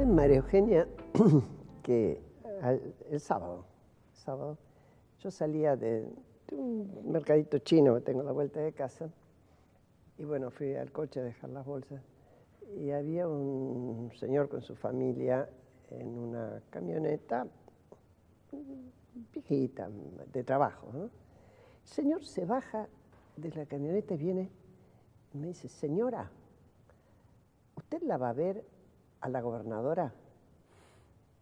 sabes, María Eugenia, que el sábado, yo salía de un mercadito chino que tengo a la vuelta de casa, y bueno, fui al coche a dejar las bolsas, y había un señor con su familia en una camioneta viejita, de trabajo, ¿no? El señor se baja de la camioneta y viene y me dice: señora, ¿usted la va a ver a la gobernadora?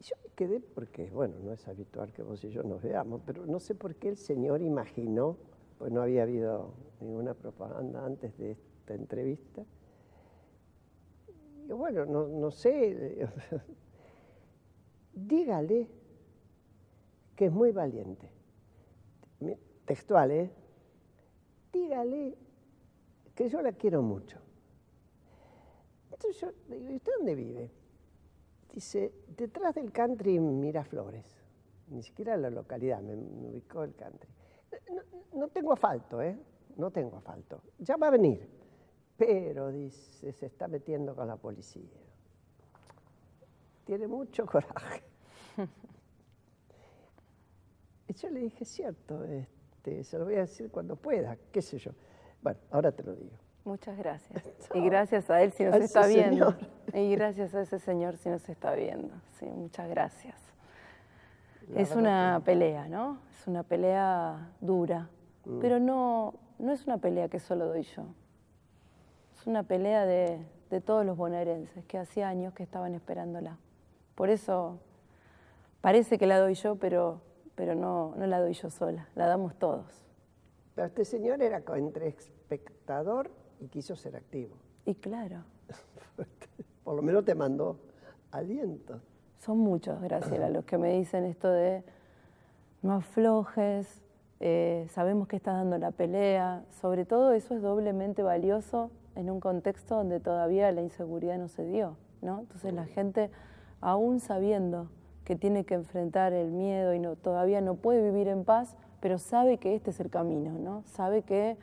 Y yo me quedé porque, bueno, no es habitual que vos y yo nos veamos, pero no sé por qué el señor imaginó, pues no había habido ninguna propaganda antes de esta entrevista. Y bueno, no sé, dígale que es muy valiente. Textual, ¿eh? Dígale que yo la quiero mucho. Entonces yo le digo: ¿y usted dónde vive? Dice: detrás del country Miraflores. Ni siquiera la localidad, me ubicó el country. No tengo asfalto, ¿eh? No tengo asfalto. Ya va a venir. Pero, dice, se está metiendo con la policía. Tiene mucho coraje. Y yo le dije: cierto, se lo voy a decir cuando pueda, qué sé yo. Bueno, ahora te lo digo. Muchas gracias. Y gracias a él si nos está viendo. Y gracias a ese señor si nos está viendo. Sí, muchas gracias. Es una pelea, ¿no? Es una pelea dura. Pero no es una pelea que solo doy yo. Es una pelea de todos los bonaerenses que hacía años que estaban esperándola. Por eso parece que la doy yo, pero no la doy yo sola. La damos todos. Pero este señor era entre espectador y quiso ser activo. Y claro. Por lo menos te mandó aliento. Son muchos, Graciela, los que me dicen esto de no aflojes, sabemos que estás dando la pelea. Sobre todo eso es doblemente valioso en un contexto donde todavía la inseguridad no se dio, ¿no? Entonces la gente, aún sabiendo que tiene que enfrentar el miedo y todavía no puede vivir en paz, pero sabe que este es el camino, ¿no? Sabe que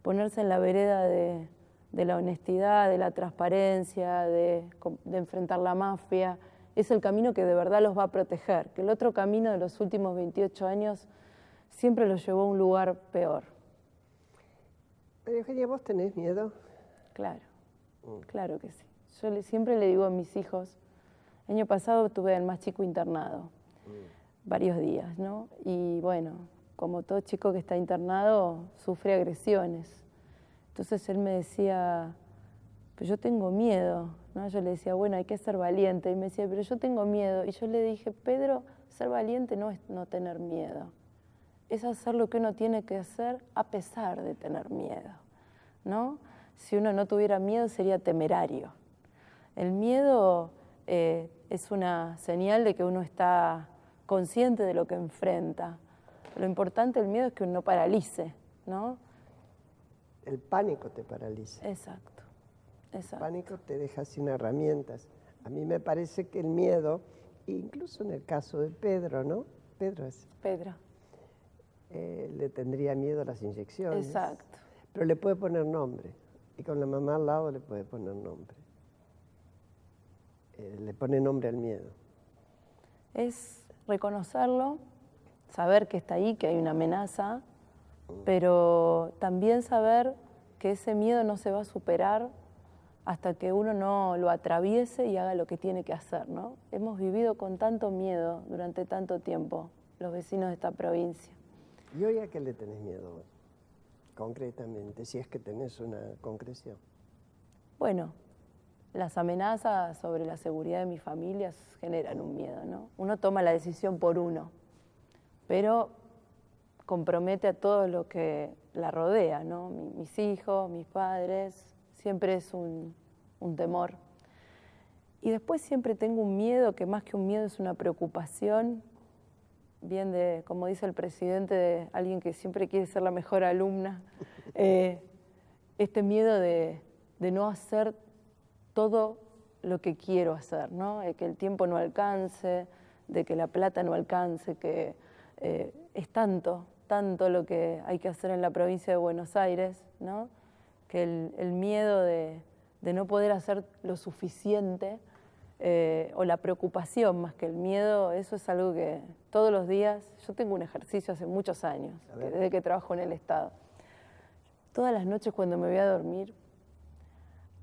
ponerse en la vereda de la honestidad, de la transparencia, de enfrentar la mafia, es el camino que de verdad los va a proteger, que el otro camino de los últimos 28 años siempre los llevó a un lugar peor. María Eugenia, ¿vos tenés miedo? Claro, claro que sí. Yo siempre le digo a mis hijos, el año pasado tuve al más chico internado, varios días, ¿no? Y bueno, como todo chico que está internado, sufre agresiones. Entonces él me decía: pero yo tengo miedo, ¿no? Yo le decía: bueno, hay que ser valiente. Y me decía: pero yo tengo miedo. Y yo le dije: Pedro, ser valiente no es no tener miedo. Es hacer lo que uno tiene que hacer a pesar de tener miedo, ¿no? Si uno no tuviera miedo sería temerario. El miedo es una señal de que uno está consciente de lo que enfrenta. Lo importante del miedo es que uno no paralice, ¿no? El pánico te paraliza. Exacto. El pánico te deja sin herramientas. A mí me parece que el miedo, incluso en el caso de Pedro, ¿no? Pedro. Le tendría miedo a las inyecciones. Exacto. Pero le puede poner nombre. Y con la mamá al lado le puede poner nombre. Le pone nombre al miedo. Es reconocerlo, saber que está ahí, que hay una amenaza, pero también saber que ese miedo no se va a superar hasta que uno no lo atraviese y haga lo que tiene que hacer, ¿no? Hemos vivido con tanto miedo durante tanto tiempo, los vecinos de esta provincia. ¿Y hoy a qué le tenés miedo, concretamente, si es que tenés una concreción? Bueno, las amenazas sobre la seguridad de mis familias generan un miedo, ¿no? Uno toma la decisión por uno, pero compromete a todo lo que la rodea, ¿no? Mis hijos, mis padres, siempre es un temor. Y después siempre tengo un miedo, que más que un miedo es una preocupación, bien de, como dice el presidente, de alguien que siempre quiere ser la mejor alumna, este miedo de no hacer todo lo que quiero hacer, ¿no? De que el tiempo no alcance, de que la plata no alcance, que es tanto lo que hay que hacer en la provincia de Buenos Aires, ¿no? Que el miedo de no poder hacer lo suficiente o la preocupación más que el miedo, eso es algo que todos los días, yo tengo un ejercicio hace muchos años, desde que trabajo en el Estado. Todas las noches cuando me voy a dormir,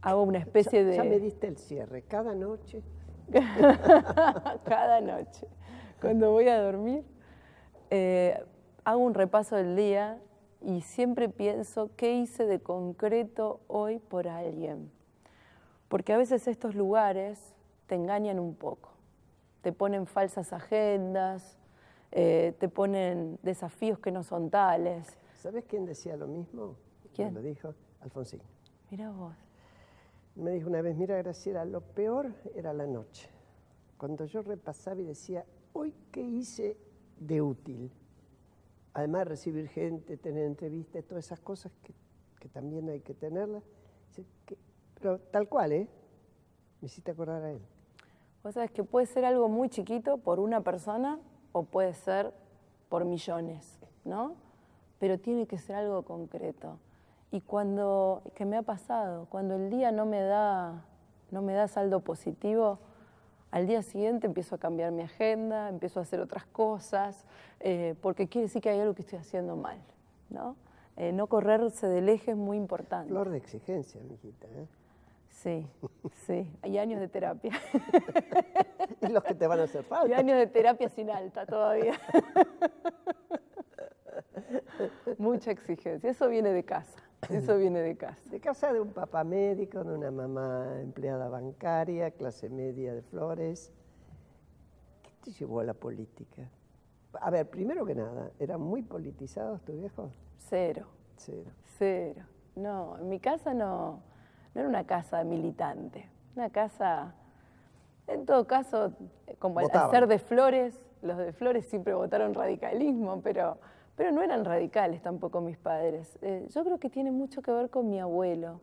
hago una especie de... Ya me diste el cierre, cada noche. Cada noche. Cuando voy a dormir, hago un repaso del día y siempre pienso qué hice de concreto hoy por alguien. Porque a veces estos lugares te engañan un poco, te ponen falsas agendas, te ponen desafíos que no son tales. ¿Sabes quién decía lo mismo? ¿Quién? Lo dijo Alfonsín. Mira vos. Me dijo una vez, mira Graciela, lo peor era la noche. Cuando yo repasaba y decía, hoy qué hice de útil. Además de recibir gente, tener entrevistas, todas esas cosas que también hay que tenerlas. Pero tal cual, me hiciste acordar a él. Vos sabés que puede ser algo muy chiquito por una persona o puede ser por millones, ¿no? Pero tiene que ser algo concreto. Y que me ha pasado, cuando el día no me da saldo positivo, al día siguiente empiezo a cambiar mi agenda, empiezo a hacer otras cosas, porque quiere decir que hay algo que estoy haciendo mal, ¿no? No correrse del eje es muy importante. Flor de exigencia, mijita, Sí, sí, hay años de terapia. Y los que te van a hacer falta. Y años de terapia sin alta todavía. Mucha exigencia, eso viene de casa, eso viene de casa. De casa de un papá médico, de una mamá empleada bancaria, clase media de Flores. ¿Qué te llevó a la política? A ver, primero que nada, ¿eran muy politizados tus viejos? Cero. Cero. Cero. No, en mi casa no era una casa militante, una casa, en todo caso, como al ser de Flores, los de Flores siempre votaron radicalismo, pero no eran radicales tampoco mis padres. Yo creo que tiene mucho que ver con mi abuelo.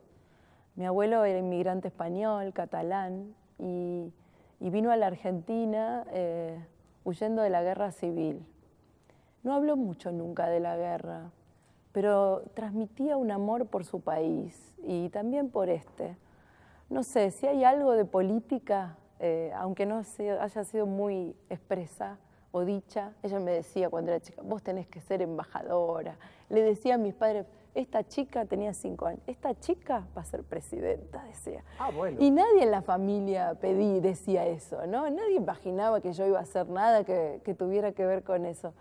Mi abuelo era inmigrante español, catalán, y vino a la Argentina huyendo de la guerra civil. No habló mucho nunca de la guerra, pero transmitía un amor por su país y también por este. No sé, si hay algo de política, aunque no haya sido muy expresa o dicha, ella me decía cuando era chica, vos tenés que ser embajadora. Le decía a mis padres, esta chica tenía 5 años, esta chica va a ser presidenta, decía. Ah, bueno. Y nadie en la familia decía eso, ¿no? Nadie imaginaba que yo iba a hacer nada que tuviera que ver con eso.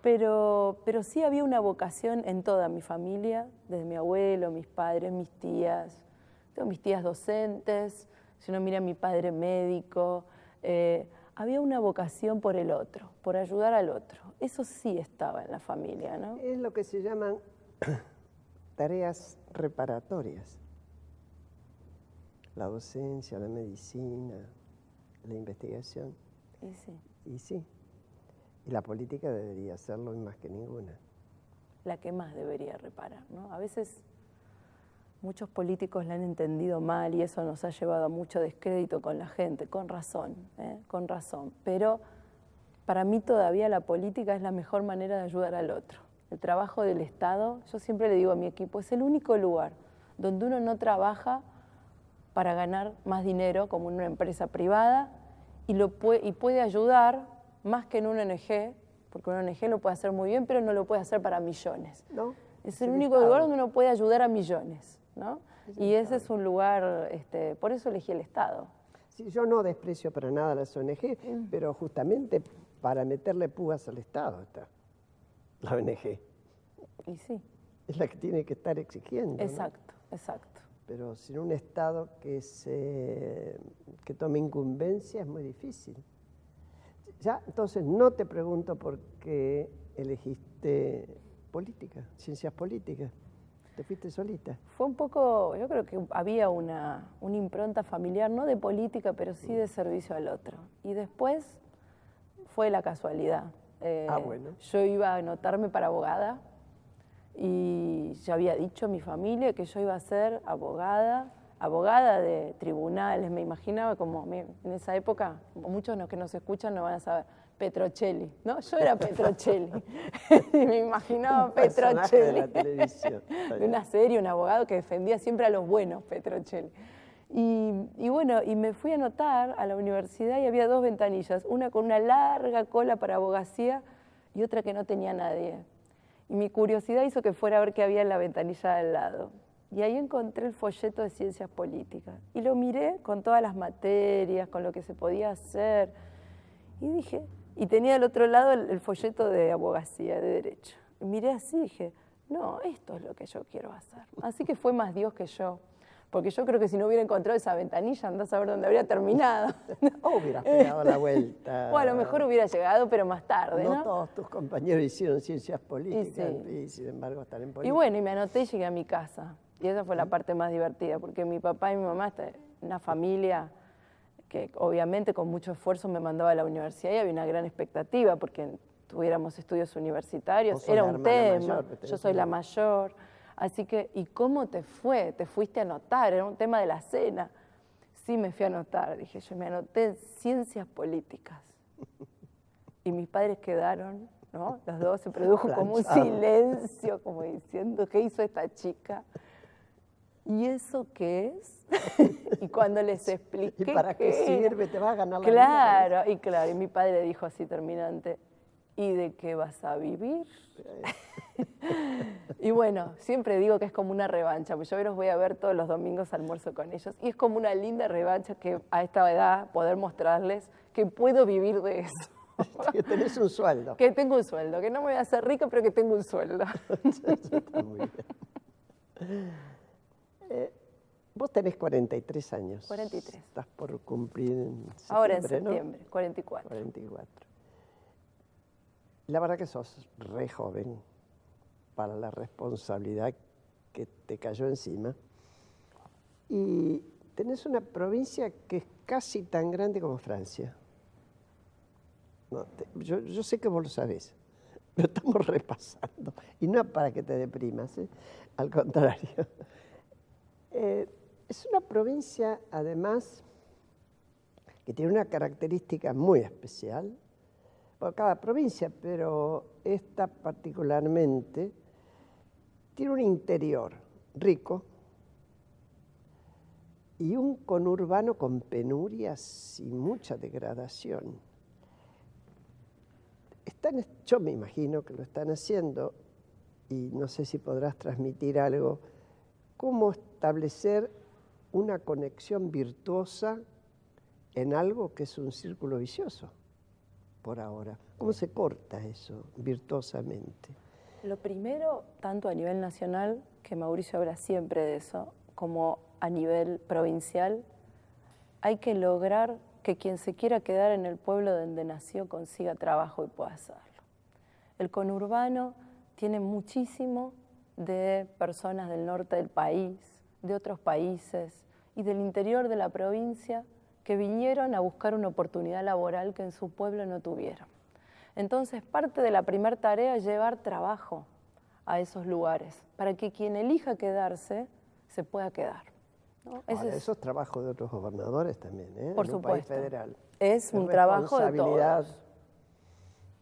Pero sí había una vocación en toda mi familia, desde mi abuelo, mis padres, mis tías. Tengo mis tías docentes, si uno mira a mi padre médico. Había una vocación por el otro, por ayudar al otro. Eso sí estaba en la familia, ¿no? Es lo que se llaman tareas reparatorias. La docencia, la medicina, la investigación. Y sí. Y sí. Y la política debería hacerlo más que ninguna. La que más debería reparar, ¿no? A veces muchos políticos la han entendido mal y eso nos ha llevado a mucho descrédito con la gente, con razón, con razón. Pero para mí todavía la política es la mejor manera de ayudar al otro. El trabajo del Estado, yo siempre le digo a mi equipo, es el único lugar donde uno no trabaja para ganar más dinero como en una empresa privada y puede ayudar más que en una ONG, porque una ONG lo puede hacer muy bien, pero no lo puede hacer para millones. No, es el único lugar donde uno puede ayudar a millones, ¿no? Y ese es un lugar, por eso elegí el Estado. Sí, yo no desprecio para nada las ONG, pero justamente para meterle púas al Estado está la ONG. Y sí. Es la que tiene que estar exigiendo. Exacto, ¿no? Exacto. Pero sin un Estado que tome incumbencia es muy difícil. Ya, entonces no te pregunto por qué elegiste política, ciencias políticas. ¿Te fuiste solita? Fue un poco, yo creo que había una impronta familiar, no de política, pero sí de servicio al otro. Y después fue la casualidad. Bueno. Yo iba a anotarme para abogada y ya había dicho a mi familia que yo iba a ser abogada de tribunales, me imaginaba como, en esa época, muchos que nos escuchan no van a saber, Petrocelli, ¿no? Yo era Petrocelli, y me imaginaba Petrocelli, de la televisión. de una serie, un abogado que defendía siempre a los buenos, Petrocelli. Y bueno, y me fui a anotar a la universidad y había 2 ventanillas, una con una larga cola para abogacía y otra que no tenía nadie. Y mi curiosidad hizo que fuera a ver qué había en la ventanilla de al lado. Y ahí encontré el folleto de ciencias políticas. Y lo miré con todas las materias, con lo que se podía hacer. Y dije, y tenía del otro lado el folleto de abogacía, de derecho. Y miré así y dije, no, esto es lo que yo quiero hacer. Así que fue más Dios que yo. Porque yo creo que si no hubiera encontrado esa ventanilla, andás a ver dónde habría terminado. O hubieras pegado la vuelta. O a lo mejor hubiera llegado, pero más tarde, ¿no? No todos tus compañeros hicieron ciencias políticas sí. y sin embargo están en política. Y bueno, y me anoté y llegué a mi casa. Y esa fue la parte más divertida, porque mi papá y mi mamá, una familia que obviamente con mucho esfuerzo me mandaba a la universidad y había una gran expectativa, porque tuviéramos estudios universitarios. Era un tema, yo soy la mayor. Así que, ¿y cómo te fue? ¿Te fuiste a anotar? Era un tema de la cena. Sí, me fui a anotar. Dije, yo me anoté en ciencias políticas. Y mis padres quedaron, ¿no? Los dos, se produjo como un silencio, como diciendo, ¿qué hizo esta chica? ¿Y eso qué es? Y cuando les expliqué. ¿Y para qué sirve? ¿Te vas a ganar la vida? Claro, y mi padre dijo así terminante, ¿y de qué vas a vivir? Y bueno, siempre digo que es como una revancha, porque yo los voy a ver todos los domingos, almuerzo con ellos, y es como una linda revancha que a esta edad poder mostrarles que puedo vivir de eso. Que tenés un sueldo. Que tengo un sueldo, que no me voy a hacer rica, pero que tengo un sueldo. Está muy bien. Vos tenés 43 años. 43. Estás por cumplir en septiembre, ahora en septiembre, ¿no? 44. 44. La verdad que sos re joven para la responsabilidad que te cayó encima. Y tenés una provincia que es casi tan grande como Francia. No, yo sé que vos lo sabés, pero estamos repasando. Y no para que te deprimas, ¿eh? Al contrario. Es una provincia, además, que tiene una característica muy especial. Por cada provincia, pero esta particularmente tiene un interior rico y un conurbano con penurias y mucha degradación. Yo me imagino que lo están haciendo, y no sé si podrás transmitir algo, cómo establecer una conexión virtuosa en algo que es un círculo vicioso por ahora. ¿Cómo se corta eso virtuosamente? Lo primero, tanto a nivel nacional, que Mauricio habla siempre de eso, como a nivel provincial, hay que lograr que quien se quiera quedar en el pueblo donde nació consiga trabajo y pueda hacerlo. El conurbano tiene muchísimo de personas del norte del país, de otros países y del interior de la provincia que vinieron a buscar una oportunidad laboral que en su pueblo no tuvieron. Entonces, parte de la primera tarea es llevar trabajo a esos lugares, para que quien elija quedarse se pueda quedar, ¿no? Ahora, eso es trabajo de otros gobernadores también, ¿eh? Por en supuesto. Un país federal. Es un trabajo de responsabilidad todos.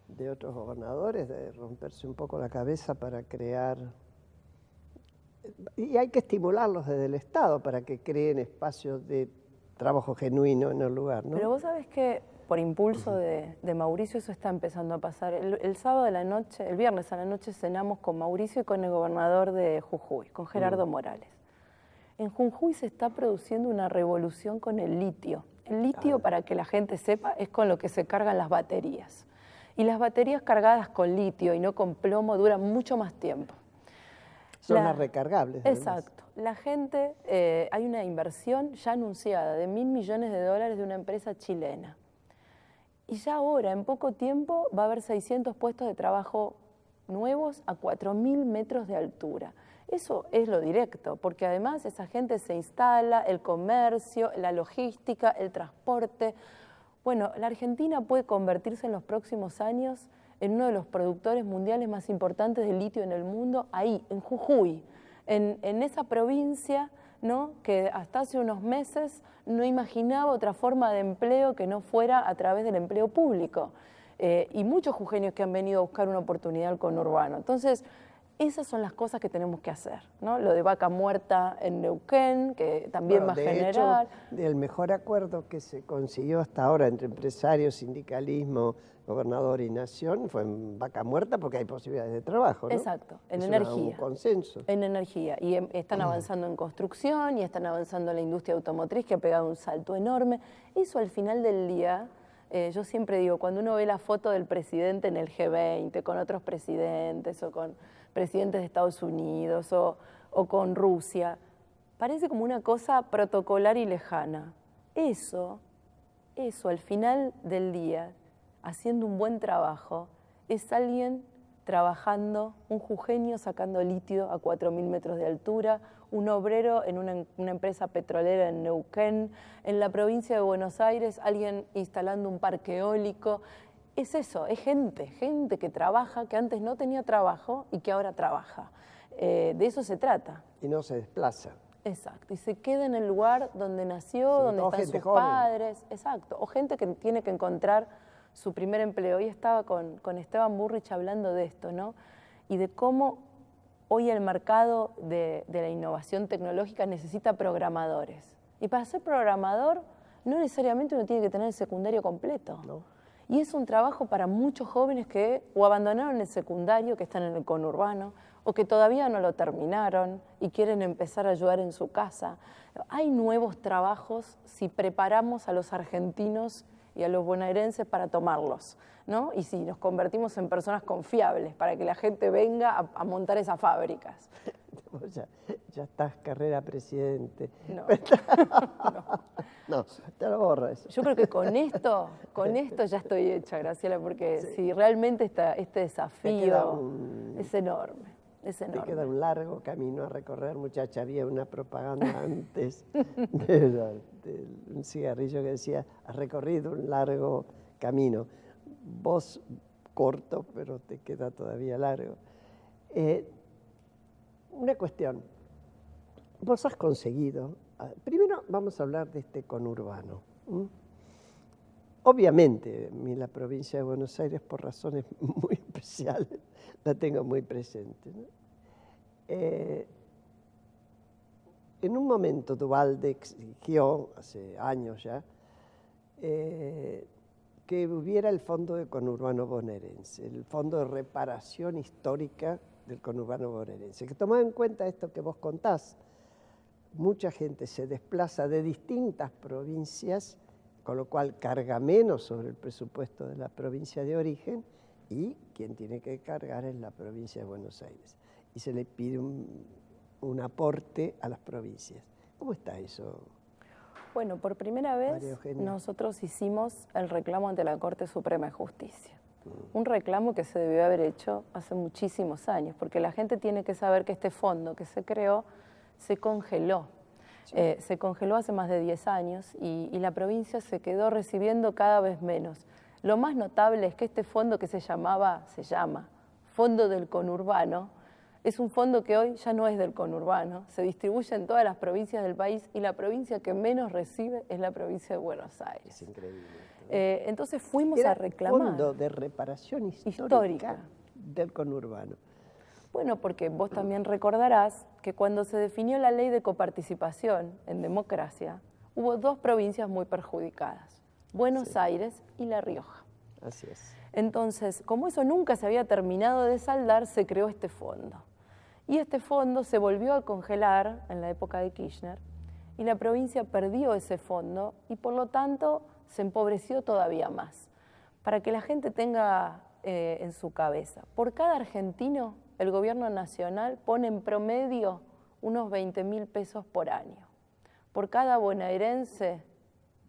De otros gobernadores, de romperse un poco la cabeza para crear. Y hay que estimularlos desde el Estado para que creen espacios de trabajo genuino en el lugar, ¿no? Pero vos sabés que por impulso de Mauricio eso está empezando a pasar. El sábado a la noche, el viernes a la noche cenamos con Mauricio y con el gobernador de Jujuy, con Gerardo Morales. En Jujuy se está produciendo una revolución con el litio. El litio, para que la gente sepa, es con lo que se cargan las baterías. Y las baterías cargadas con litio y no con plomo duran mucho más tiempo. Son las recargables. Exacto. La gente, hay una inversión ya anunciada de $1.000 millones de una empresa chilena. Y ya ahora, en poco tiempo, va a haber 600 puestos de trabajo nuevos a 4.000 metros de altura. Eso es lo directo, porque además esa gente se instala, el comercio, la logística, el transporte. Bueno, la Argentina puede convertirse en los próximos años en uno de los productores mundiales más importantes de litio en el mundo, ahí, en Jujuy, en esa provincia, ¿no?, que hasta hace unos meses no imaginaba otra forma de empleo que no fuera a través del empleo público. Y muchos jujeños que han venido a buscar una oportunidad al conurbano. Entonces, Esas son las cosas que tenemos que hacer, ¿no? Lo de vaca muerta en Neuquén, que también va a generar... De hecho, el mejor acuerdo que se consiguió hasta ahora entre empresarios, sindicalismo, gobernador y nación fue en vaca muerta porque hay posibilidades de trabajo, ¿no? Exacto, en es energía. Un consenso. En energía. Y están avanzando en construcción y están avanzando en la industria automotriz que ha pegado un salto enorme. Eso al final del día... yo siempre digo, cuando uno ve la foto del presidente en el G20 con otros presidentes o con presidentes de Estados Unidos o con Rusia, parece como una cosa protocolar y lejana. Eso al final del día, haciendo un buen trabajo, es alguien trabajando, un jujeño sacando litio a 4.000 metros de altura, un obrero en una empresa petrolera en Neuquén, en la provincia de Buenos Aires, alguien instalando un parque eólico. Es eso, es gente que trabaja, que antes no tenía trabajo y que ahora trabaja. De eso se trata. Y no se desplaza. Exacto, y se queda en el lugar donde nació, donde están sus padres. Exacto, o gente que tiene que encontrar su primer empleo. Hoy estaba con Esteban Burrich hablando de esto, ¿no? Y de cómo hoy el mercado de la innovación tecnológica necesita programadores. Y para ser programador no necesariamente uno tiene que tener el secundario completo. No. Y es un trabajo para muchos jóvenes que o abandonaron el secundario, que están en el conurbano, o que todavía no lo terminaron y quieren empezar a ayudar en su casa. Hay nuevos trabajos si preparamos a los argentinos y a los bonaerenses para tomarlos, ¿no? Y si nos convertimos en personas confiables para que la gente venga a montar esas fábricas. Ya estás carrera presidente. No. No, te lo borro eso. Yo creo que con esto ya estoy hecha, Graciela, porque si realmente este desafío es enorme. Es enorme. Te queda un largo camino a recorrer, muchacha. Había una propaganda antes de un cigarrillo que decía, has recorrido un largo camino. Vos corto, pero te queda todavía largo. Una cuestión. Vos has conseguido... Primero vamos a hablar de este conurbano. Obviamente, la provincia de Buenos Aires, por razones muy especiales, la tengo muy presente, ¿no? En un momento Duhalde exigió, hace años ya, que hubiera el Fondo de Conurbano Bonaerense, el Fondo de Reparación Histórica del Conurbano Bonaerense, que tomaba en cuenta esto que vos contás. Mucha gente se desplaza de distintas provincias, con lo cual carga menos sobre el presupuesto de la provincia de origen, y quien tiene que cargar es la provincia de Buenos Aires. Y se le pide un aporte a las provincias. ¿Cómo está eso? Bueno, por primera vez nosotros hicimos el reclamo ante la Corte Suprema de Justicia. Un reclamo que se debió haber hecho hace muchísimos años, porque la gente tiene que saber que este fondo que se creó se congeló. Sí. Se congeló hace más de 10 años y la provincia se quedó recibiendo cada vez menos. Lo más notable es que este fondo que se llama Fondo del Conurbano, es un fondo que hoy ya no es del conurbano, se distribuye en todas las provincias del país y la provincia que menos recibe es la provincia de Buenos Aires. Es increíble. Entonces fuimos a reclamar. Fondo de reparación histórica del conurbano. Bueno, porque vos también recordarás que cuando se definió la ley de coparticipación en democracia, hubo dos provincias muy perjudicadas, Buenos Aires y La Rioja. Así es. Entonces, como eso nunca se había terminado de saldar, se creó este fondo. Y este fondo se volvió a congelar en la época de Kirchner y la provincia perdió ese fondo y por lo tanto se empobreció todavía más. Para que la gente tenga en su cabeza, por cada argentino el gobierno nacional pone en promedio unos 20.000 pesos por año. Por cada bonaerense,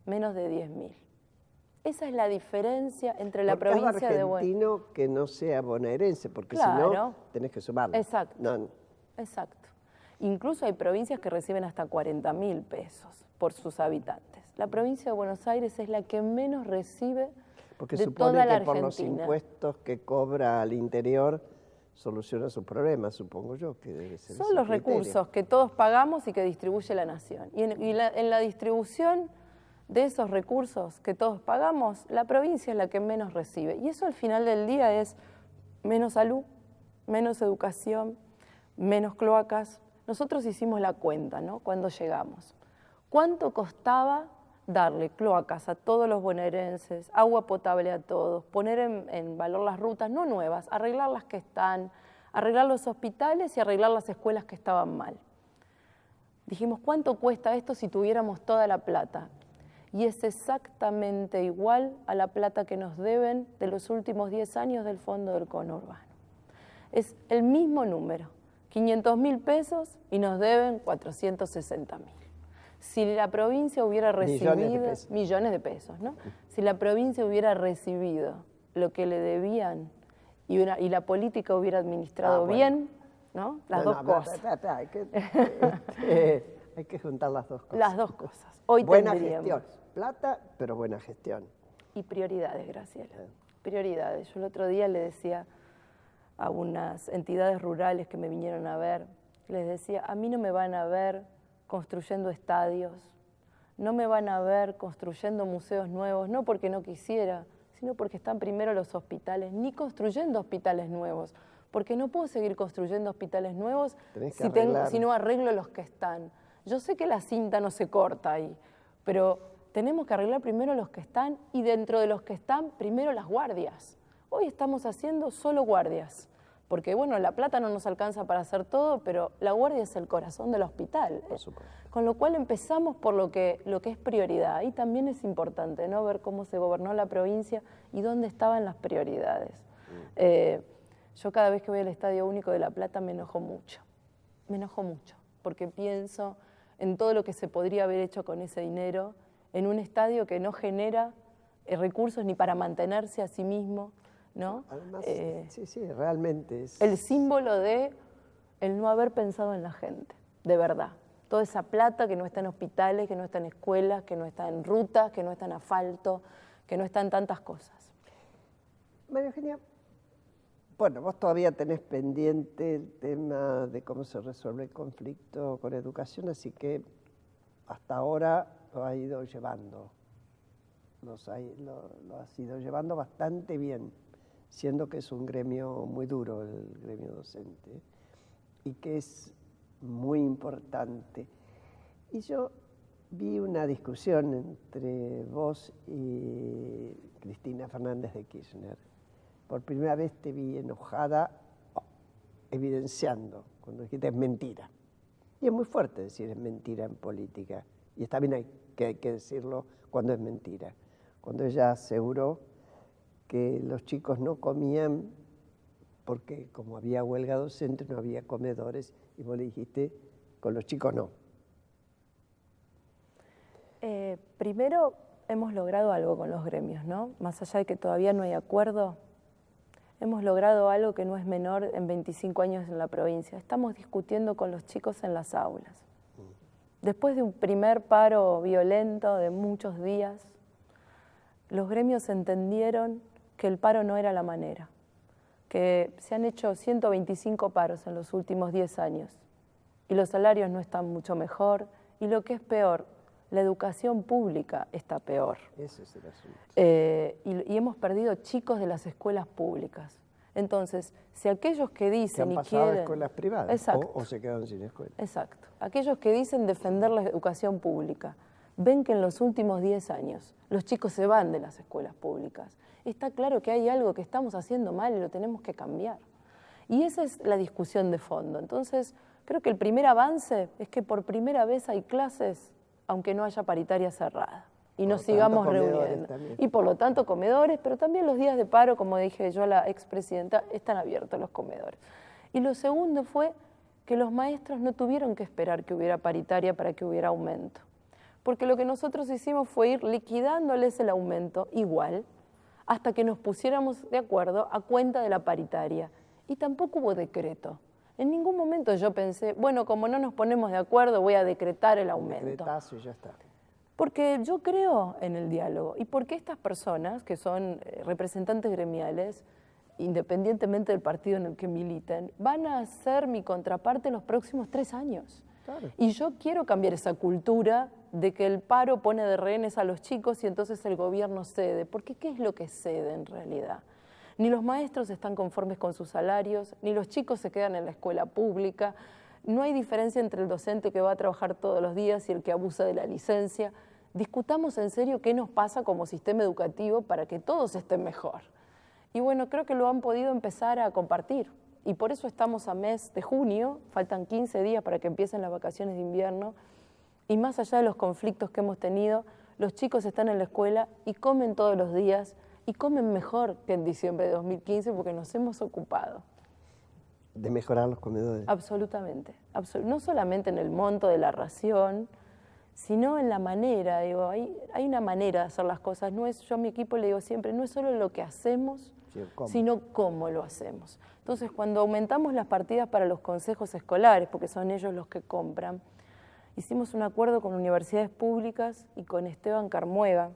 menos de 10.000. Esa es la diferencia entre la provincia de Buenos Aires. Por cada argentino que no sea bonaerense, porque claro, si no, tenés que sumarlo. Exacto, no. Exacto. Incluso hay provincias que reciben hasta 40.000 pesos por sus habitantes. La provincia de Buenos Aires es la que menos recibe porque de toda la Argentina. Porque supone que por los impuestos que cobra al interior soluciona sus problemas, supongo yo, que debe ser. Son los recursos que todos pagamos y que distribuye la nación. Y en la distribución de esos recursos que todos pagamos, la provincia es la que menos recibe. Y eso al final del día es menos salud, menos educación, menos cloacas. Nosotros hicimos la cuenta, ¿no? Cuando llegamos. ¿Cuánto costaba darle cloacas a todos los bonaerenses, agua potable a todos, poner en valor las rutas, no nuevas, arreglar las que están, arreglar los hospitales y arreglar las escuelas que estaban mal? Dijimos, ¿cuánto cuesta esto si tuviéramos toda la plata? Y es exactamente igual a la plata que nos deben de los últimos 10 años del Fondo del Conurbano. Es el mismo número, 500.000 pesos y nos deben 460.000. Si la provincia hubiera recibido millones de pesos, ¿no? Si la provincia hubiera recibido lo que le debían y la política hubiera administrado bien, ¿no? Las dos cosas. Hay que juntar las dos cosas. Las dos cosas. Hoy buena tendríamos. gestión, plata, pero buena gestión. Y prioridades, Graciela. Prioridades. Yo el otro día le decía a unas entidades rurales que me vinieron a ver, les decía, a mí no me van a ver construyendo estadios, no me van a ver construyendo museos nuevos, no porque no quisiera, sino porque están primero los hospitales, ni construyendo hospitales nuevos, porque no puedo seguir construyendo hospitales nuevos si no arreglo los que están. Yo sé que la cinta no se corta ahí, pero tenemos que arreglar primero los que están y dentro de los que están, primero las guardias. Hoy estamos haciendo solo guardias, porque bueno, la plata no nos alcanza para hacer todo, pero la guardia es el corazón del hospital. Con lo cual empezamos por lo que es prioridad. Y también es importante, ¿no? Ver cómo se gobernó la provincia y dónde estaban las prioridades. Yo cada vez que voy al Estadio Único de La Plata me enojo mucho, porque pienso en todo lo que se podría haber hecho con ese dinero, en un estadio que no genera recursos ni para mantenerse a sí mismo, ¿no? Además, sí, realmente es... El símbolo de el no haber pensado en la gente, de verdad. Toda esa plata que no está en hospitales, que no está en escuelas, que no está en rutas, que no está en asfalto, que no está en tantas cosas. María Eugenia, bueno, vos todavía tenés pendiente el tema de cómo se resuelve el conflicto con educación, así que hasta ahora lo has ido llevando, lo has ido llevando bastante bien, siendo que es un gremio muy duro, el gremio docente, y que es muy importante. Y yo vi una discusión entre vos y Cristina Fernández de Kirchner. Por primera vez te vi enojada, evidenciando, cuando dijiste es mentira. Y es muy fuerte decir es mentira en política. Y está bien que hay que decirlo cuando es mentira. Cuando ella aseguró que los chicos no comían porque como había huelga docente no había comedores, y vos le dijiste, con los chicos no. Primero, hemos logrado algo con los gremios, ¿no? Más allá de que todavía no hay acuerdo, hemos logrado algo que no es menor en 25 años en la provincia. Estamos discutiendo con los chicos en las aulas. Después de un primer paro violento de muchos días, los gremios entendieron que el paro no era la manera, que se han hecho 125 paros en los últimos 10 años y los salarios no están mucho mejor y lo que es peor, la educación pública está peor. Ese es el asunto. Y hemos perdido chicos de las escuelas públicas. Entonces, si aquellos que dicen y quieren... a escuelas privadas o se quedan sin escuela. Exacto. Aquellos que dicen defender la educación pública, ven que en los últimos 10 años los chicos se van de las escuelas públicas. Está claro que hay algo que estamos haciendo mal y lo tenemos que cambiar. Y esa es la discusión de fondo. Entonces, creo que el primer avance es que por primera vez hay clases, aunque no haya paritaria cerrada. Y nos sigamos reuniendo. Y por lo tanto comedores, pero también los días de paro, como dije yo a la expresidenta, están abiertos los comedores. Y lo segundo fue que los maestros no tuvieron que esperar que hubiera paritaria para que hubiera aumento. Porque lo que nosotros hicimos fue ir liquidándoles el aumento igual, hasta que nos pusiéramos de acuerdo a cuenta de la paritaria. Y tampoco hubo decreto. En ningún momento yo pensé, bueno, como no nos ponemos de acuerdo, voy a decretar el aumento. Decretazo y ya está. Porque yo creo en el diálogo y porque estas personas, que son representantes gremiales, independientemente del partido en el que militen, van a ser mi contraparte en los próximos 3 años. Claro. Y yo quiero cambiar esa cultura de que el paro pone de rehenes a los chicos y entonces el gobierno cede. Porque ¿qué es lo que cede en realidad? Ni los maestros están conformes con sus salarios, ni los chicos se quedan en la escuela pública. No hay diferencia entre el docente que va a trabajar todos los días y el que abusa de la licencia. Discutamos en serio qué nos pasa como sistema educativo para que todos estén mejor. Y bueno, creo que lo han podido empezar a compartir. Y por eso estamos a mes de junio, faltan 15 días para que empiecen las vacaciones de invierno. Y más allá de los conflictos que hemos tenido, los chicos están en la escuela y comen todos los días y comen mejor que en diciembre de 2015 porque nos hemos ocupado. De mejorar los comedores. Absolutamente. No solamente en el monto de la ración, sino en la manera. Digo, hay una manera de hacer las cosas. No es, yo a mi equipo le digo siempre, no es solo lo que hacemos, sino cómo lo hacemos. Entonces, cuando aumentamos las partidas para los consejos escolares, porque son ellos los que compran, hicimos un acuerdo con universidades públicas y con Esteban Carmuega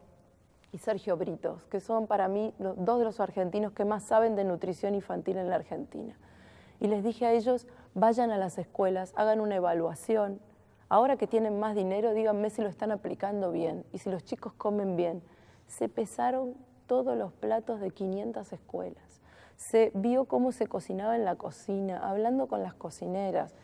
y Sergio Britos, que son para mí dos de los argentinos que más saben de nutrición infantil en la Argentina. Y les dije a ellos, vayan a las escuelas, hagan una evaluación. Ahora que tienen más dinero, díganme si lo están aplicando bien y si los chicos comen bien. Se pesaron todos los platos de 500 escuelas. Se vio cómo se cocinaba en la cocina, hablando con las cocineras.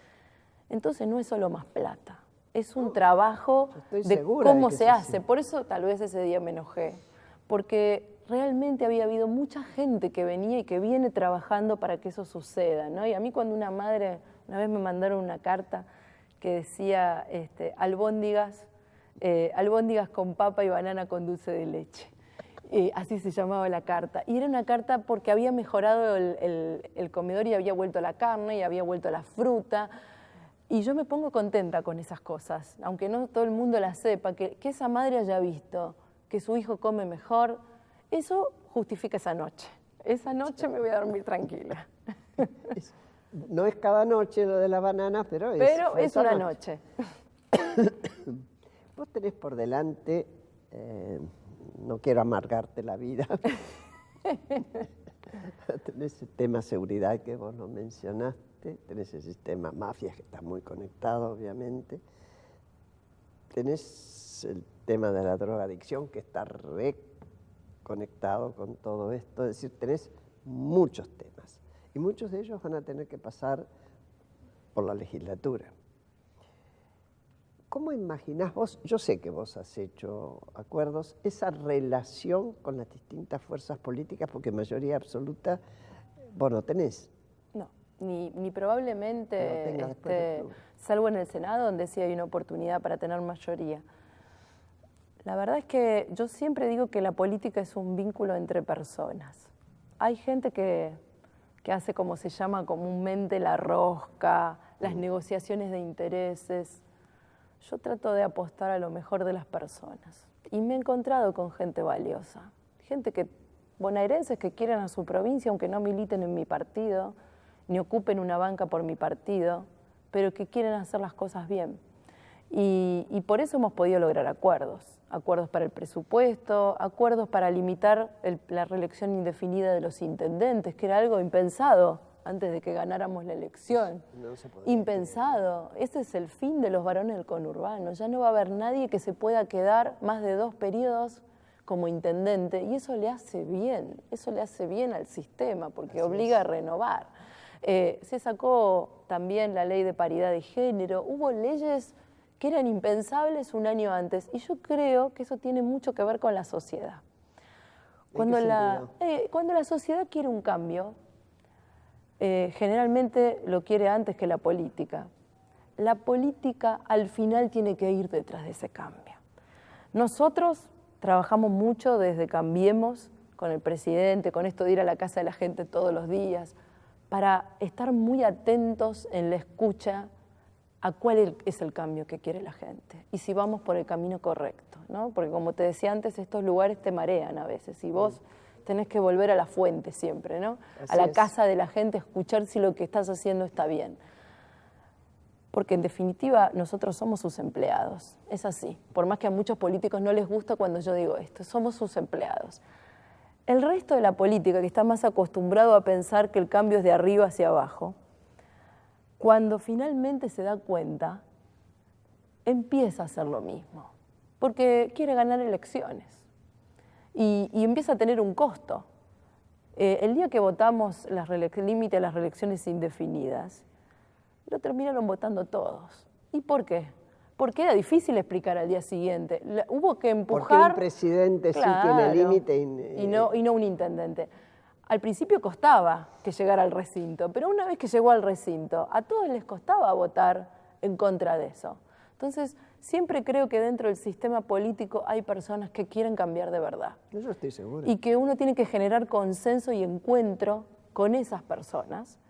Entonces no es solo más plata, es un trabajo de cómo se hace. Por eso tal vez ese día me enojé, porque realmente había habido mucha gente que venía y que viene trabajando para que eso suceda, ¿no? Y a mí cuando una madre, una vez me mandaron una carta que decía albóndigas con papa y banana con dulce de leche. Así se llamaba la carta. Y era una carta porque había mejorado el comedor y había vuelto la carne y había vuelto la fruta. Y yo me pongo contenta con esas cosas, aunque no todo el mundo las sepa, que esa madre haya visto que su hijo come mejor, eso justifica esa noche. Esa noche me voy a dormir tranquila. No es cada noche lo de la banana, pero es una noche. Vos tenés por delante, no quiero amargarte la vida, tenés el tema seguridad que vos lo mencionaste, tenés el sistema mafias que está muy conectado, obviamente, tenés el tema de la drogadicción que está reconectado con todo esto, es decir, tenés muchos temas y muchos de ellos van a tener que pasar por la legislatura. ¿Cómo imaginás vos, yo sé que vos has hecho acuerdos, esa relación con las distintas fuerzas políticas, porque mayoría absoluta vos no tenés? No, ni probablemente, no salvo en el Senado, donde sí hay una oportunidad para tener mayoría. La verdad es que yo siempre digo que la política es un vínculo entre personas. Hay gente que hace como se llama comúnmente la rosca, las negociaciones de intereses. Yo trato de apostar a lo mejor de las personas. Y me he encontrado con gente valiosa. Gente bonaerenses que quieren a su provincia, aunque no militen en mi partido, ni ocupen una banca por mi partido, pero que quieren hacer las cosas bien. Y por eso hemos podido lograr acuerdos. Acuerdos para el presupuesto, acuerdos para limitar la reelección indefinida de los intendentes, que era algo impensado antes de que ganáramos la elección. No se podía. Impensado. Ese es el fin de los varones del conurbano. Ya no va a haber nadie que se pueda quedar más de 2 periodos como intendente, y eso le hace bien al sistema, porque obliga a renovar. Se sacó también la ley de paridad de género, hubo leyes que eran impensables un año antes, y yo creo que eso tiene mucho que ver con la sociedad. Cuando la sociedad quiere un cambio, generalmente lo quiere antes que la política. La política al final tiene que ir detrás de ese cambio. Nosotros trabajamos mucho desde Cambiemos, con el presidente, con esto de ir a la casa de la gente todos los días, para estar muy atentos en la escucha a cuál es el cambio que quiere la gente y si vamos por el camino correcto, ¿no? Porque como te decía antes, estos lugares te marean a veces y vos tenés que volver a la fuente siempre, ¿no? A la casa de la gente, escuchar si lo que estás haciendo está bien. Porque en definitiva nosotros somos sus empleados, es así. Por más que a muchos políticos no les gusta cuando yo digo esto, somos sus empleados. El resto de la política, que está más acostumbrado a pensar que el cambio es de arriba hacia abajo, cuando finalmente se da cuenta, empieza a hacer lo mismo, porque quiere ganar elecciones y empieza a tener un costo. El día que votamos el límite a las reelecciones indefinidas, lo terminaron votando todos. ¿Y por qué? Porque era difícil explicar al día siguiente. Hubo que empujar... Porque un presidente sí tiene límite. Y no un intendente. Al principio costaba que llegara al recinto, pero una vez que llegó al recinto, a todos les costaba votar en contra de eso. Entonces, siempre creo que dentro del sistema político hay personas que quieren cambiar de verdad. Yo estoy seguro. Y que uno tiene que generar consenso y encuentro con esas personas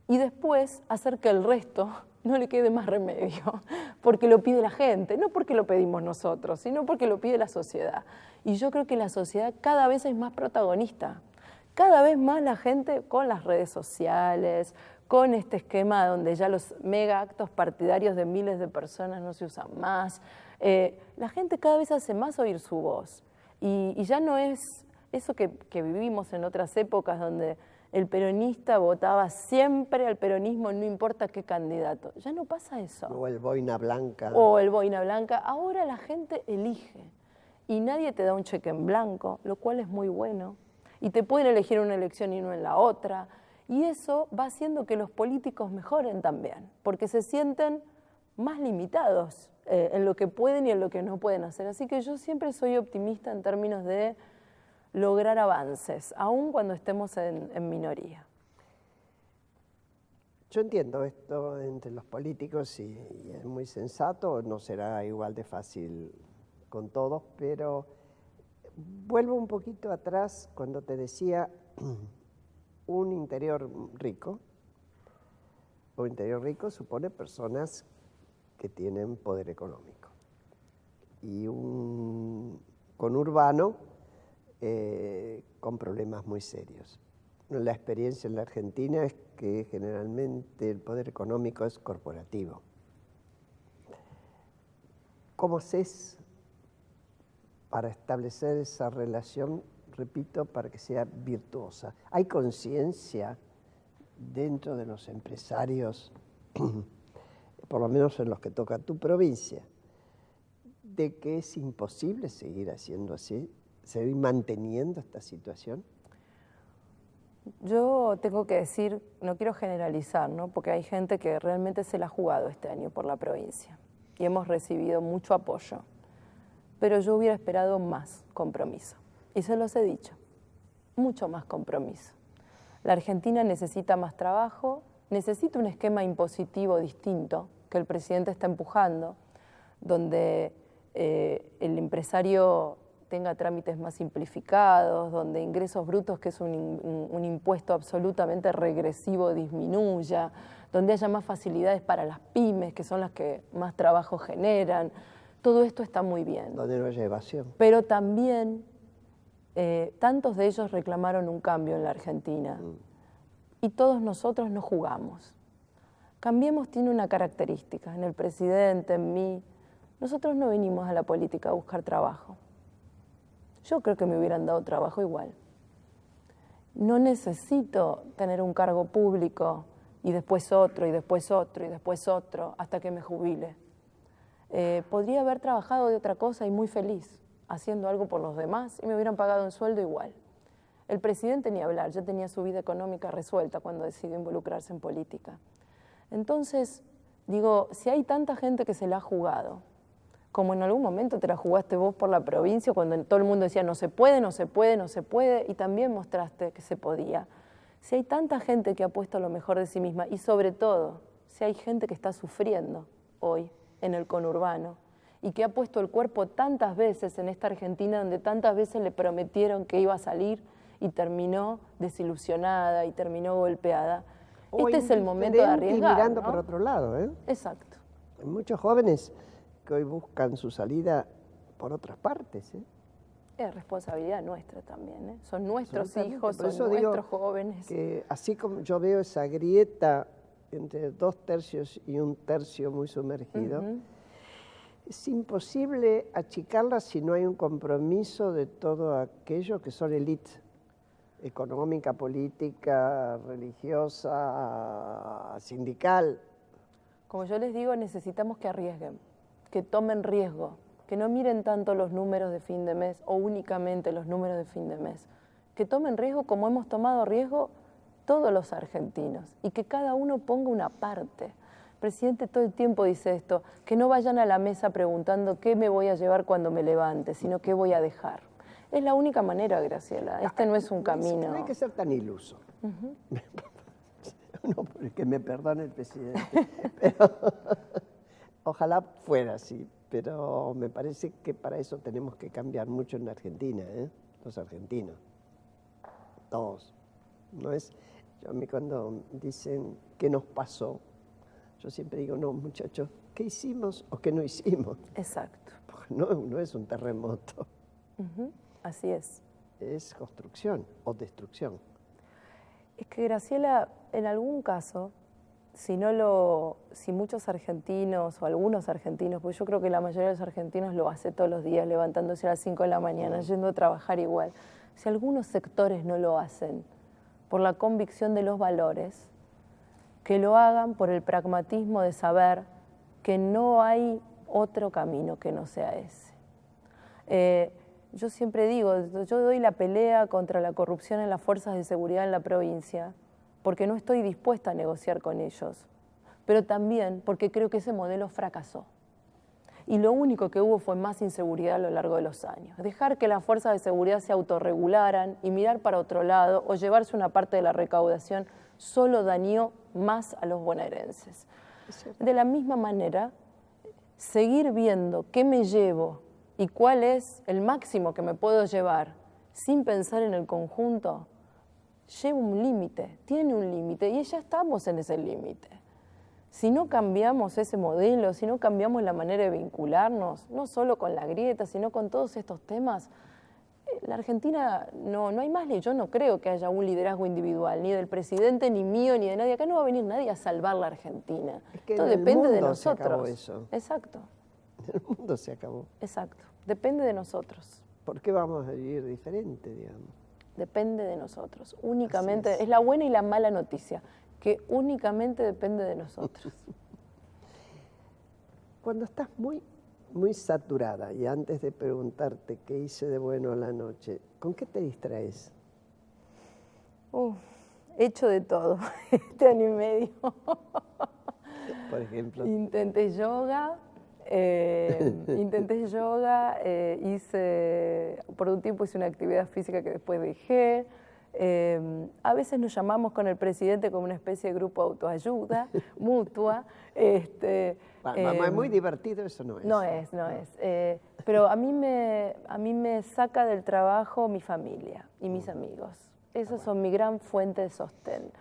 y después hacer que el resto no le quede más remedio, porque lo pide la gente, no porque lo pedimos nosotros, sino porque lo pide la sociedad. Y yo creo que la sociedad cada vez es más protagonista. Cada vez más la gente con las redes sociales, con este esquema donde ya los mega actos partidarios de miles de personas no se usan más, la gente cada vez hace más oír su voz. Y ya no es eso que vivimos en otras épocas donde el peronista votaba siempre al peronismo, no importa qué candidato. Ya no pasa eso. O el boina blanca. O el boina blanca. Ahora la gente elige y nadie te da un cheque en blanco, lo cual es muy bueno. Y te pueden elegir en una elección y no en la otra. Y eso va haciendo que los políticos mejoren también, porque se sienten más limitados en lo que pueden y en lo que no pueden hacer. Así que yo siempre soy optimista en términos de lograr avances, aun cuando estemos en minoría. Yo entiendo esto entre los políticos y es muy sensato, no será igual de fácil con todos, pero vuelvo un poquito atrás cuando te decía un interior rico. Un interior rico supone personas que tienen poder económico. Y un conurbano con problemas muy serios. La experiencia en la Argentina es que generalmente el poder económico es corporativo. ¿Cómo haces para establecer esa relación, repito, para que sea virtuosa? ¿Hay conciencia dentro de los empresarios, por lo menos en los que toca tu provincia, de que es imposible seguir haciendo así, seguir manteniendo esta situación? Yo tengo que decir, no quiero generalizar, ¿no? Porque hay gente que realmente se la ha jugado este año por la provincia y hemos recibido mucho apoyo, pero yo hubiera esperado más compromiso y se los he dicho, mucho más compromiso. La Argentina necesita más trabajo, necesita un esquema impositivo distinto que el presidente está empujando, donde el empresario tenga trámites más simplificados, donde ingresos brutos, que es un impuesto absolutamente regresivo, disminuya, donde haya más facilidades para las pymes, que son las que más trabajo generan. Todo esto está muy bien. Donde no haya evasión. Pero también tantos de ellos reclamaron un cambio en la Argentina y todos nosotros no jugamos. Cambiemos tiene una característica, en el presidente, en mí. Nosotros no venimos a la política a buscar trabajo. Yo creo que me hubieran dado trabajo igual. No necesito tener un cargo público y después otro, y después otro, y después otro, hasta que me jubile. Podría haber trabajado de otra cosa y muy feliz, haciendo algo por los demás, y me hubieran pagado un sueldo igual. El presidente ni hablar, ya tenía su vida económica resuelta cuando decidió involucrarse en política. Entonces, digo, si hay tanta gente que se la ha jugado, como en algún momento te la jugaste vos por la provincia, cuando todo el mundo decía no se puede, no se puede, no se puede, y también mostraste que se podía. Si hay tanta gente que ha puesto lo mejor de sí misma, y sobre todo, si hay gente que está sufriendo hoy en el conurbano, y que ha puesto el cuerpo tantas veces en esta Argentina, donde tantas veces le prometieron que iba a salir, y terminó desilusionada, y terminó golpeada. Este es el momento de arriesgar, y mirando, ¿no?, por otro lado, ¿eh? Exacto. Hay muchos jóvenes que hoy buscan su salida por otras partes, ¿eh? Es responsabilidad nuestra también, ¿eh? Son nuestros hijos, por son nuestros jóvenes. Que así como yo veo esa grieta entre 2 tercios y 1 tercio muy sumergido, es imposible achicarla si no hay un compromiso de todo aquello que son élites económica, política, religiosa, sindical. Como yo les digo, necesitamos que arriesguen, que tomen riesgo, que no miren tanto los números de fin de mes o únicamente los números de fin de mes, que tomen riesgo como hemos tomado riesgo todos los argentinos y que cada uno ponga una parte. El presidente todo el tiempo dice esto, que no vayan a la mesa preguntando qué me voy a llevar cuando me levante, sino qué voy a dejar. Es la única manera, Graciela. Este no es un camino. No hay que ser tan iluso. No, porque me perdone el presidente. Pero, ojalá fuera así, pero me parece que para eso tenemos que cambiar mucho en la Argentina, ¿eh? Los argentinos. Todos. No es, a mí cuando dicen qué nos pasó, yo siempre digo, no, muchachos, ¿qué hicimos o qué no hicimos? Exacto. Porque no es un terremoto. Así es. Es construcción o destrucción. Es que, Graciela, en algún caso, si muchos argentinos o algunos argentinos, porque yo creo que la mayoría de los argentinos lo hace todos los días, levantándose a las 5 de la mañana, yendo a trabajar igual, si algunos sectores no lo hacen por la convicción de los valores, que lo hagan por el pragmatismo de saber que no hay otro camino que no sea ese. Yo siempre digo, yo doy la pelea contra la corrupción en las fuerzas de seguridad en la provincia, porque no estoy dispuesta a negociar con ellos, pero también porque creo que ese modelo fracasó. Y lo único que hubo fue más inseguridad a lo largo de los años. Dejar que las fuerzas de seguridad se autorregularan y mirar para otro lado o llevarse una parte de la recaudación solo dañó más a los bonaerenses. De la misma manera, seguir viendo qué me llevo y cuál es el máximo que me puedo llevar sin pensar en el conjunto, lleva un límite, tiene un límite y ya estamos en ese límite. Si no cambiamos ese modelo, si no cambiamos la manera de vincularnos, no solo con la grieta, sino con todos estos temas, la Argentina no hay más, yo no creo que haya un liderazgo individual, ni del presidente, ni mío, ni de nadie. Acá no va a venir nadie a salvar la Argentina. Es que esto en el depende de mundo nosotros. se acabó eso. Exacto. El mundo se acabó. Exacto. Depende de nosotros. ¿Por qué vamos a vivir diferente, digamos? Depende de nosotros. Únicamente, es la buena y la mala noticia, que únicamente depende de nosotros. Cuando estás muy saturada y antes de preguntarte qué hice de bueno a la noche, ¿con qué te distraes? He hecho de todo este año y medio. Por ejemplo. Intenté yoga, por un tiempo hice una actividad física que después dejé. A veces nos llamamos con el presidente como una especie de grupo de autoayuda mutua. Muy divertido eso no es. No es. Pero a mí me saca del trabajo mi familia y mis amigos. Esos son mi gran fuente de sostén.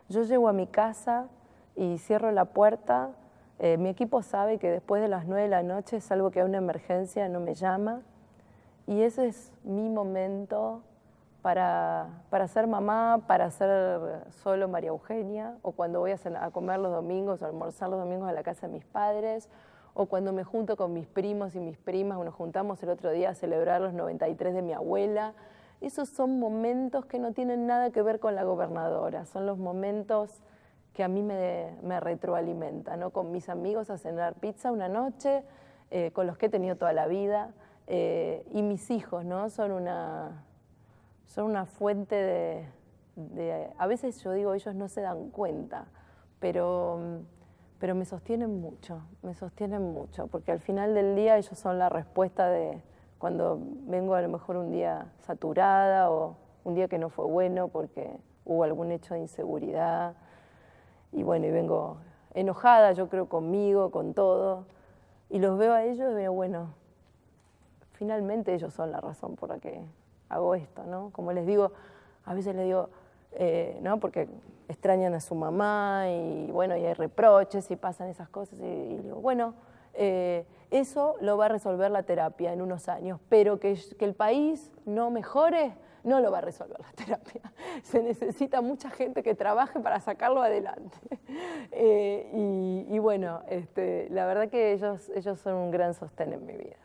Yo llego a mi casa y cierro la puerta. Mi equipo sabe que después de las 9 de la noche, salvo que hay una emergencia, no me llama. Y ese es mi momento para ser mamá, para ser solo María Eugenia, o cuando voy a comer los domingos o almorzar los domingos a la casa de mis padres, o cuando me junto con mis primos y mis primas, nos juntamos el otro día a celebrar los 93 de mi abuela. Esos son momentos que no tienen nada que ver con la gobernadora, son los momentos que a mí me retroalimentan, ¿no? Con mis amigos a cenar pizza una noche, con los que he tenido toda la vida, y mis hijos, ¿no? Son una fuente a veces yo digo, ellos no se dan cuenta, pero me sostienen mucho, porque al final del día ellos son la respuesta de cuando vengo a lo mejor un día saturada o un día que no fue bueno porque hubo algún hecho de inseguridad, y bueno, y vengo enojada, yo creo, conmigo, con todo, y los veo a ellos y digo, bueno, finalmente ellos son la razón por la que hago esto, ¿no? Como les digo, a veces les digo, ¿no? Porque extrañan a su mamá y bueno, y hay reproches y pasan esas cosas y digo, bueno, eso lo va a resolver la terapia en unos años, pero que el país no mejore, no lo va a resolver la terapia. Se necesita mucha gente que trabaje para sacarlo adelante. Y bueno, la verdad que ellos son un gran sostén en mi vida.